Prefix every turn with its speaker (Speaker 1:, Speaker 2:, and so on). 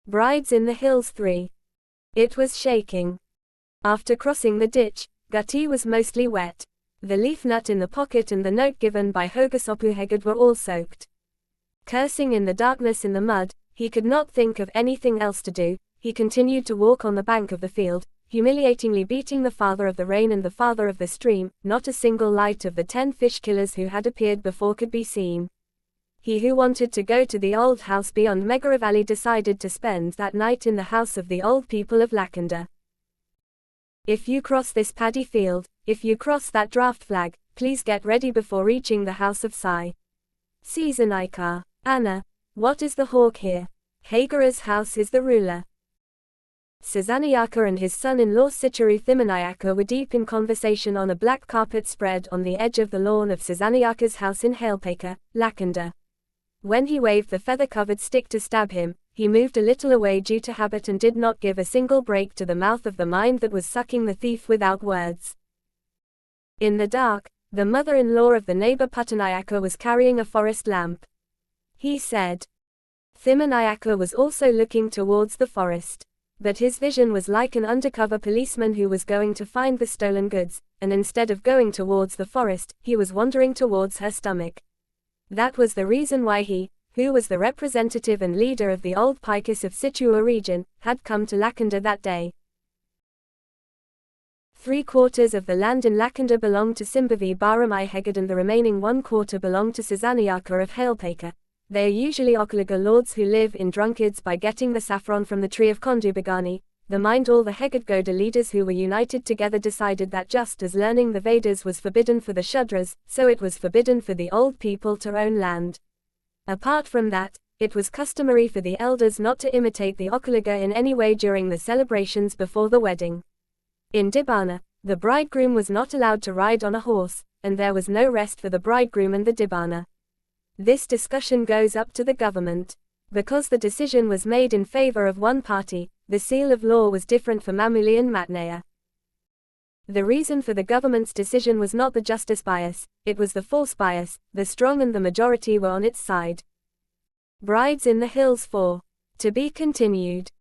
Speaker 1: Brides in the Hills 3. It was shaking. After crossing the ditch, Gutti was mostly wet. The leaf nut in the pocket and the note given by Hogasopuheged were all soaked. Cursing in the darkness in the mud, he could not think of anything else to do. He continued to walk on the bank of the field, humiliatingly beating the father of the rain and the father of the stream. Not a single light of the 10 fish killers who had appeared before could be seen. He who wanted to go to the old house beyond Megara Valley decided to spend that night in the house of the old people of Lakanda. If you cross this paddy field, if you cross that draft flag, please get ready before reaching the house of Sai. Seasonaikar. Anna. What is the hawk here? Hagara's house is the ruler. Sazanayaka and his son-in-law Sicharu Thimanayaka were deep in conversation on a black carpet spread on the edge of the lawn of Sazanayaka's house in Halepeka, Lakanda. When he waved the feather-covered stick to stab him, he moved a little away due to habit and did not give a single break to the mouth of the mind that was sucking the thief without words. In the dark, the mother-in-law of the neighbor Patanayaka was carrying a forest lamp. He said. Thimanayaka was also looking towards the forest. But his vision was like an undercover policeman who was going to find the stolen goods, and instead of going towards the forest, he was wandering towards her stomach. That was the reason why he, who was the representative and leader of the old Picus of Situa region, had come to Lakanda that day. 3/4 of the land in Lakanda belonged to Simbavi Baramai Heged and the remaining 1/4 belonged to Sazanayaka of Halepeka. They are usually Okalaga lords who live in drunkards by getting the saffron from the tree of Kondubagani. The mind all the Heged Goda leaders who were united together decided that just as learning the Vedas was forbidden for the Shudras, so it was forbidden for the old people to own land. Apart from that, it was customary for the elders not to imitate the Okalaga in any way during the celebrations before the wedding. In Dibana, the bridegroom was not allowed to ride on a horse, and there was no rest for the bridegroom and the Dibana. This discussion goes up to the government. Because the decision was made in favor of one party, the seal of law was different for Mamuli and Matnaya. The reason for the government's decision was not the justice bias, it was the false bias. The strong and the majority were on its side. Brides in the Hills 4. To be continued.